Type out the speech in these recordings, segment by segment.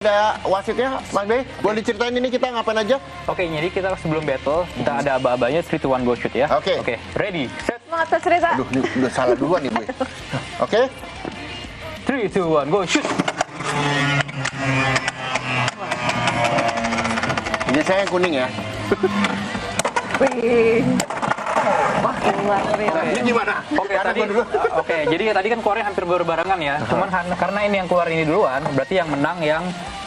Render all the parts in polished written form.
Ada wasitnya, Mas Bey. Boleh diceritain ini kita ngapain aja? Oke, jadi kita sebelum battle, kita ada aba-abanya 3, 2, 1, go shoot ya. Oke. Ready, set. Semangat Mas Reza. Aduh, ini udah salah duluan nih, Boy. Oke. 3, 2, 1, go shoot. Ini saya yang kuning ya. Wih. Wah, keluar Reza. Ini gimana? Oke, jadi tadi kan keluarnya hampir berbarengan ya. Cuman karena ini yang keluar ini duluan, berarti yang menang yang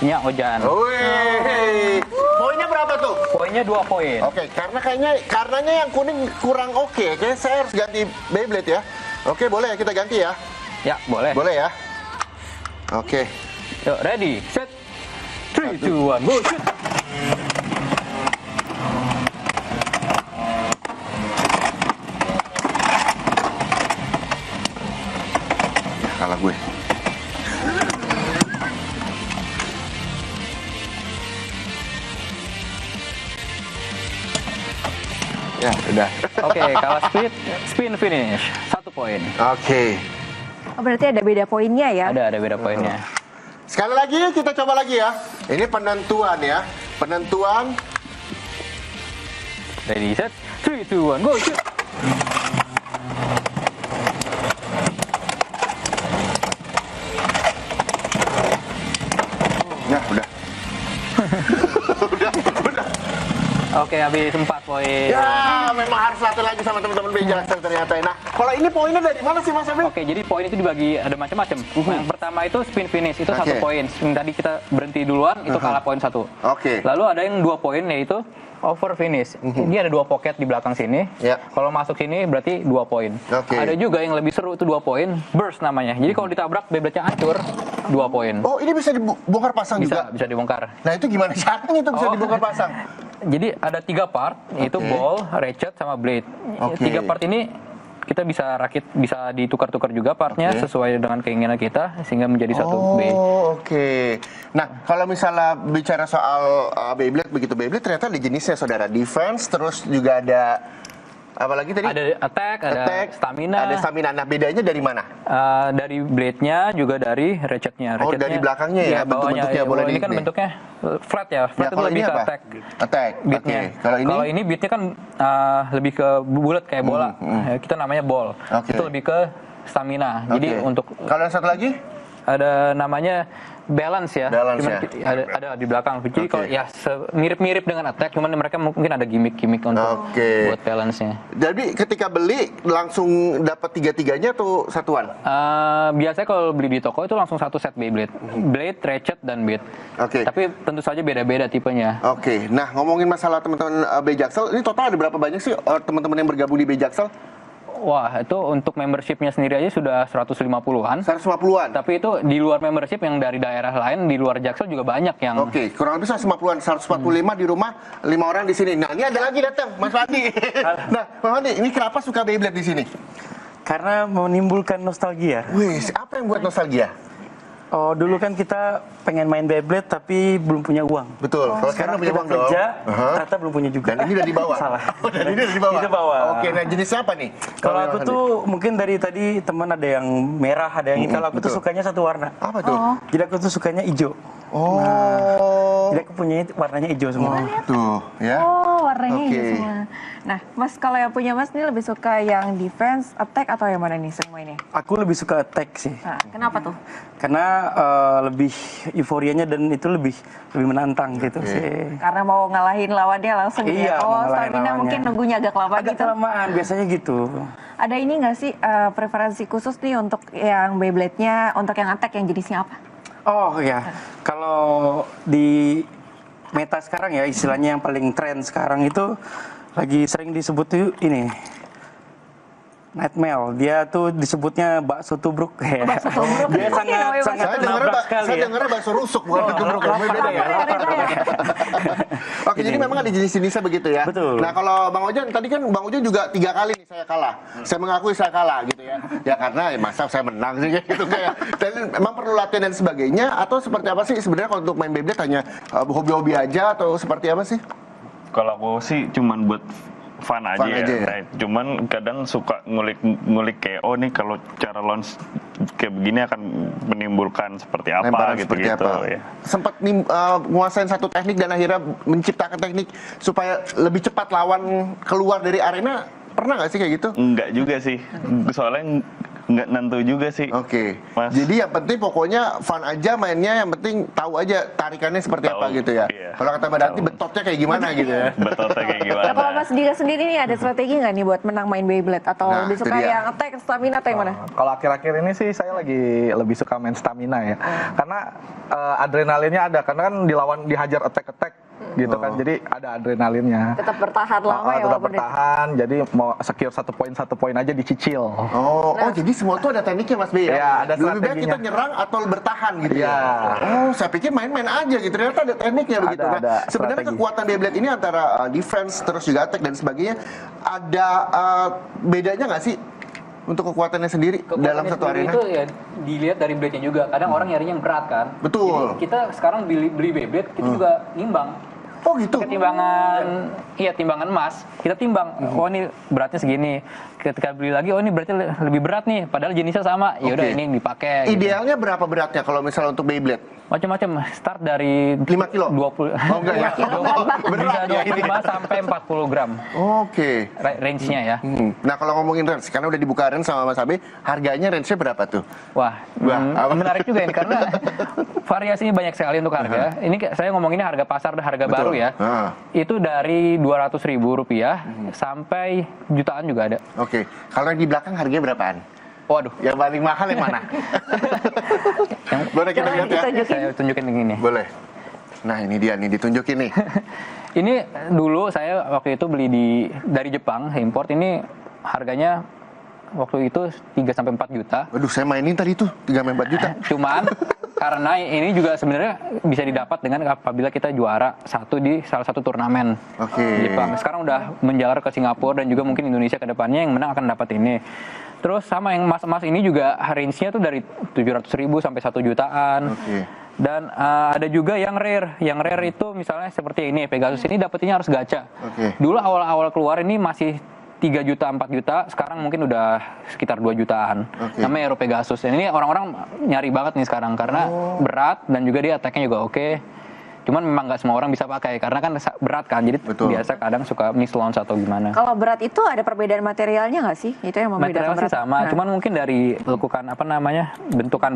punya Ojan. Wih. Poinnya berapa tuh? Poinnya 2 poin. Oke, karenanya yang kuning kurang oke. Kayaknya saya harus ganti Beyblade ya. Oke, boleh ya kita ganti ya? Ya, boleh. Boleh ya? Oke. Yuk, ready, set. 3, 2, 1, go shoot. Kalah gue. Ya, udah. Oke, kalah spin finish. 1 poin. Oke. Oh, berarti ada beda poinnya ya? Ada beda poinnya. Sekali lagi kita coba lagi ya. Ini penentuan ya. Penentuan. Ready, set. 3, 2, 1, go shoot. Ya, udah. udah. Oke, habis 4 poin. Ya, memang harus latih lagi sama teman-teman Bejaksel ternyata. Nah, kalau ini poinnya dari mana sih Mas Abi? Oke, jadi poin itu dibagi ada macam-macam. Yang pertama itu spin finish, itu 1 poin. Yang tadi kita berhenti duluan, itu kalah poin 1. Oke. Lalu ada yang 2 poin, yaitu over finish. Ini ada 2 pocket di belakang sini. Ya. Kalau masuk sini berarti 2 poin. Oke. Ada juga yang lebih seru itu 2 poin, burst namanya. Jadi kalau ditabrak Beyblade-nya hancur, 2 poin. Oh, ini bisa dibongkar pasang juga? Bisa dibongkar. Nah, itu gimana caranya itu bisa dibongkar pasang? Jadi ada 3 part, yaitu ball, ratchet, sama blade. Oke. 3 part ini kita bisa rakit, bisa ditukar-tukar juga partnya sesuai dengan keinginan kita sehingga menjadi satu B. Oh, oke. Nah, kalau misalnya bicara soal Beyblade begitu, Beyblade ternyata ada jenisnya saudara. Defense, terus juga ada apa lagi tadi? Ada attack, ada stamina. Ada stamina. Nah, bedanya dari mana? Dari blade-nya juga dari ratchetnya. Oh, dari belakangnya ya, bentuk-bentuknya boleh ini kan bentuknya flat ya. Flat itu lebih ke attack. Attack. Beatnya. Okay. Kalau ini beatnya kan lebih ke bulat kayak bola. Kita namanya ball. Itu lebih ke stamina. Jadi untuk kalau yang satu lagi ada namanya balance ya. Ada di belakang. Jadi kalau ya mirip-mirip dengan attack, cuman mereka mungkin ada gimmick-gimmick untuk buat balance-nya. Jadi ketika beli langsung dapat tiga-tiganya atau satuan? Biasanya kalau beli di toko itu langsung 1 set Beyblade. Blade, ratchet, dan beat. Tapi tentu saja beda-beda tipenya. Oke. Nah, ngomongin masalah teman-teman Bejaksel, ini total ada berapa banyak sih teman-teman yang bergabung di Bejaksel? Wah, itu untuk membershipnya sendiri aja sudah 150-an. 150-an? Tapi itu di luar membership yang dari daerah lain, di luar Jaksel juga banyak yang... Oke, kurang lebih 150-an. 145 di rumah, 5 orang di sini. Nah, ini ada lagi datang, Mas Fandi. Nah, Mas Fandi, ini kenapa suka Beyblade di sini? Karena menimbulkan nostalgia. Wih, apa yang buat nostalgia? Oh, dulu kan kita pengen main Beyblade tapi belum punya uang. Betul. Kalau sekarang punya uang dong. Kerja, ternyata belum punya juga. Dan ini udah dibawa. Salah. Dan ini udah dibawa. Itu bawa. Oke, nah jenisnya apa nih? Kalau aku tuh mungkin dari tadi teman ada yang merah, ada yang hitam. Aku tuh sukanya satu warna. Apa tuh? Jadi aku tuh sukanya hijau. Oh. Jadi aku punya warnanya hijau semua. Tuh, ya. Oh, warnanya hijau semua. Nah, Mas kalau yang punya Mas ini lebih suka yang defense, attack atau yang mana nih semua ini? Aku lebih suka attack sih. Nah, kenapa tuh? Karena lebih euforianya dan itu lebih menantang gitu sih. Karena mau ngalahin lawannya langsung Iya, ya. mau Oh, ngalahin stamina lawannya. mungkin nunggunya agak lama Agak gitu. kelamaan biasanya gitu. Ada ini nggak sih preferensi khusus nih untuk yang Beyblade-nya, untuk yang attack yang jenisnya apa? Oh ya, kalau di meta sekarang ya istilahnya yang paling tren sekarang itu lagi sering disebut tuh ini Nightmare. Dia tuh disebutnya bakso tubruk ya. Bakso tubruk. Dia Namanya sangat bakso nabrak sekali saya ya. dengarnya bakso rusuk bukan tubruk. Beda ya. Oke, jadi memang ada jenis-jenisnya begitu ya. Betul. Nah, kalau Bang Ojan tadi kan Bang Ojan juga 3 kali nih saya kalah. Saya mengakui saya kalah gitu ya. Ya karena masa saya menang sih gitu kayak. Dan memang perlu latihan dan sebagainya atau seperti apa sih sebenarnya kalau untuk main Beyblade hanya hobi-hobi aja atau seperti apa sih? Kalau aku sih cuman buat fun aja ya. Nah, cuman kadang suka ngulik kayak nih kalau cara launch kayak begini akan menimbulkan seperti apa gitu-gitu ya. Sempat nguasain satu teknik dan akhirnya menciptakan teknik supaya lebih cepat lawan keluar dari arena, pernah nggak sih kayak gitu? Enggak juga sih, soalnya nggak nentu juga sih. Oke. Jadi yang penting pokoknya fun aja mainnya, yang penting tahu aja tarikannya seperti apa gitu ya. Iya. Kalau kata Mbak Danti, betotnya kayak gimana gitu ya. Betotnya kayak gimana. Nah, kalau Mas Dika sendiri nih ada strategi nggak nih buat menang main Beyblade? Atau lebih suka yang attack, stamina atau yang mana? Kalau akhir-akhir ini sih saya lagi lebih suka main stamina ya. Karena adrenalinnya ada, karena kan dihajar attack gitu kan, jadi ada adrenalinnya. Tetap bertahan lama ya, tetap bertahan, jadi mau secure satu poin aja dicicil. Jadi semua tuh ada tekniknya Mas B ya? Iya, ada lebih baik strateginya. kita nyerang atau bertahan gitu Iya. ya? Saya pikir main-main aja gitu, ternyata ada tekniknya begitu. Nah, ada sebenarnya strategi. kekuatan Beyblade ini antara defense terus juga attack dan sebagainya, ada bedanya nggak sih untuk kekuatannya sendiri dalam satu arena? Itu ya dilihat dari blade-nya juga. Kadang orang nyarinya yang berat kan. Betul. Jadi kita sekarang beli Beyblade, kita juga nimbang. Oh gitu. Timbangan emas, kita timbang. Oh ini beratnya segini. Ketika beli lagi, oh ini beratnya lebih berat nih. Padahal jenisnya sama. Ya udah ini dipakai. Idealnya berapa beratnya kalau misalnya untuk Beyblade? Macam-macam. Start dari 5 kilo? 20. Oh enggak ya? Bisa 25 sampai 40 gram. Oke. Range-nya ya. Nah kalau ngomongin range, karena udah dibuka range sama Mas Abe, harganya range-nya berapa tuh? Wah, menarik juga ini karena variasinya banyak sekali untuk harga. Ini saya ngomonginnya harga pasar dan harga baru ya. Itu dari Rp200.000 sampai jutaan juga ada. Oke. Kalau yang di belakang harganya berapaan? Waduh, yang paling mahal yang mana? Boleh kita lihat ya? Saya tunjukin yang ini. Boleh. Nah ini dia nih, ditunjukin nih. Ini dulu saya waktu itu beli dari Jepang, import. Ini harganya waktu itu 3-4 juta. Waduh, saya mainin tadi tuh 3-4 juta. Cuman karena ini juga sebenarnya bisa didapat dengan apabila kita juara di salah satu turnamen Jepang. Sekarang udah menjalar ke Singapura dan juga mungkin Indonesia ke depannya yang menang akan dapat ini. Terus sama yang emas ini juga range-nya tuh dari 700.000 sampai 1 jutaan. Dan ada juga yang rare. Yang rare itu misalnya seperti ini, Pegasus ini dapetinnya harus gacha. Dulu awal-awal keluar ini masih 3 juta, 4 juta, sekarang mungkin udah sekitar 2 jutaan. Namanya Aero Pegasus. Dan ini orang-orang nyari banget nih sekarang karena berat dan juga dia attack-nya juga oke. Cuman memang nggak semua orang bisa pakai karena kan berat kan, jadi biasa kadang suka mislaunch atau gimana. Kalau berat itu ada perbedaan materialnya nggak sih? Itu yang membedakan material sih sama, cuman mungkin dari lekukan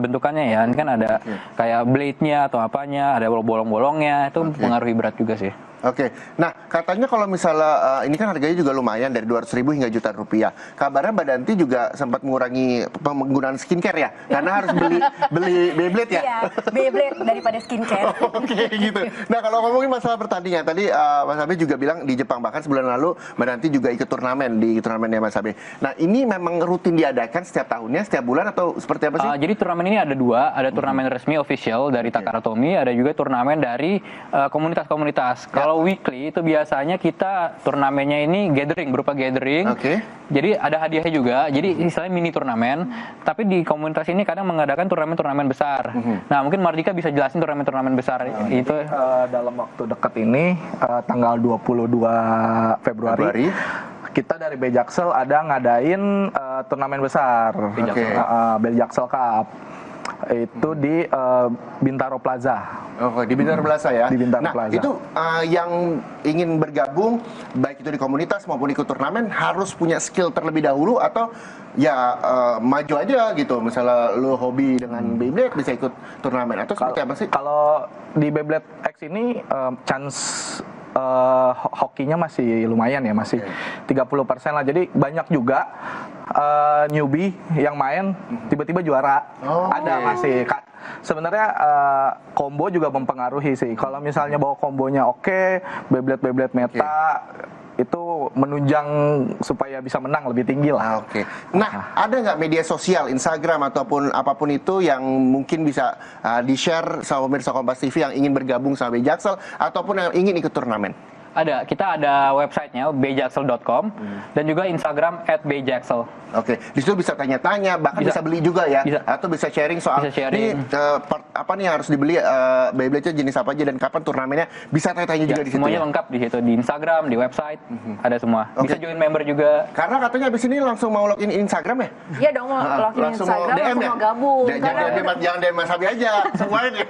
bentukannya ya, ini kan ada kayak blade-nya atau apanya, ada bolong-bolongnya, itu mempengaruhi berat juga sih. Oke, nah katanya kalau misalnya ini kan harganya juga lumayan dari 200.000 hingga jutaan rupiah. Kabarnya Mbak Danti juga sempat mengurangi penggunaan skincare ya, karena harus beli Beyblade ya. Iya, Beyblade daripada skincare. Oke, gitu. Nah kalau ngomongin masalah pertandingan tadi Mas Abe juga bilang di Jepang, bahkan sebulan lalu Mbak Danti juga ikut turnamen di turnamennya Mas Abe. Nah ini memang rutin diadakan setiap tahunnya, setiap bulan atau seperti apa sih? Jadi turnamen ini ada dua, ada turnamen resmi official dari Takara Tomy, ada juga turnamen dari komunitas-komunitas. Kalau weekly itu biasanya kita turnamennya ini berupa gathering. Jadi ada hadiahnya juga. Jadi istilahnya mini turnamen. Tapi di komunitas ini kadang mengadakan turnamen-turnamen besar. Nah mungkin Mardika bisa jelasin turnamen-turnamen besar itu. Dalam waktu dekat ini tanggal 22 Februari. Kita dari Bejaksel ada ngadain turnamen besar. Bejaksel Cup. Itu di Bintaro Plaza. Di Bintaro Plaza ya. Di Bintaro Plaza. Itu yang ingin bergabung baik itu di komunitas maupun ikut turnamen harus punya skill terlebih dahulu atau ya maju aja gitu. Misalnya lu hobi dengan Beyblade bisa ikut turnamen atau seperti apa sih? Kalau di Beyblade X ini chance hokinya masih lumayan ya, masih 30% lah. Jadi banyak juga newbie yang main tiba-tiba juara. Ada masih. Sebenarnya combo juga mempengaruhi sih. Kalau misalnya bawa kombonya oke, Beyblade meta itu menunjang supaya bisa menang lebih tinggi lah. Nah, ada nggak media sosial, Instagram ataupun apapun itu yang mungkin bisa di-share sama pemirsa Kompas TV yang ingin bergabung sama Bejaksel ataupun yang ingin ikut turnamen? Ada, kita ada websitenya bjaxel.com dan juga Instagram @bjaxel. Oke, di situ bisa tanya-tanya, bahkan bisa beli juga ya, atau bisa sharing soal Bisa sharing. ini apa nih yang harus dibeli, Beyblade-nya jenis apa aja dan kapan turnamennya, bisa tanya-tanya juga di situ. Semuanya ya? lengkap di situ, di Instagram, di website, ada semua. Bisa join member juga. Karena katanya abis ini langsung mau login Instagram ya? Iya dong, mau login Langsung Instagram, DM langsung ya? mau gabung. Jangan DM Mas Abi aja, semuanya.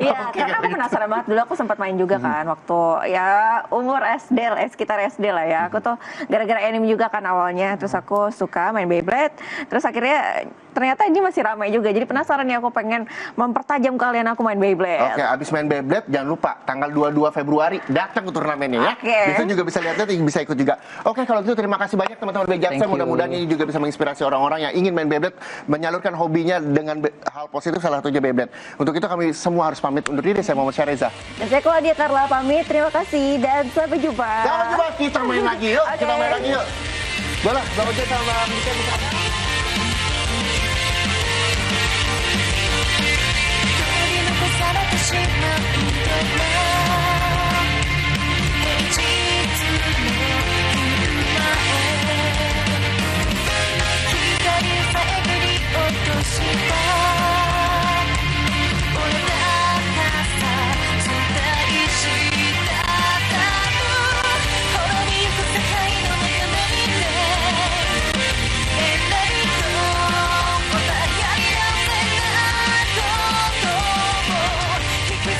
Iya, karena aku penasaran banget. Dulu aku sempat main juga kan, waktu ya umur SD, sekitar SD lah ya. Aku tuh gara-gara anime juga kan awalnya, terus aku suka main Beyblade. Terus akhirnya ternyata ini masih ramai juga. Jadi penasaran nih, aku pengen mempertajam kalian aku main Beyblade. Oke, abis main Beyblade jangan lupa tanggal 22 Februari datang ke turnamennya ya. Oke. Itu juga bisa lihat-lihat, bisa ikut juga. Oke, kalau gitu terima kasih banyak teman-teman Beyblade. Thank you. Mudah-mudahan ini juga bisa menginspirasi orang-orang yang ingin main Beyblade, menyalurkan hobinya dengan hal positif, salah satunya Beyblade. Untuk itu kami semua harus pamit undur diri. Saya Muhammad Syareza. Dan saya Claudia Carla pamit. Terima kasih dan sampai jumpa. Sampai jumpa, kita main lagi yuk. Oke. Kita main lagi yuk. Bola, Bapak Jek sama Bisa.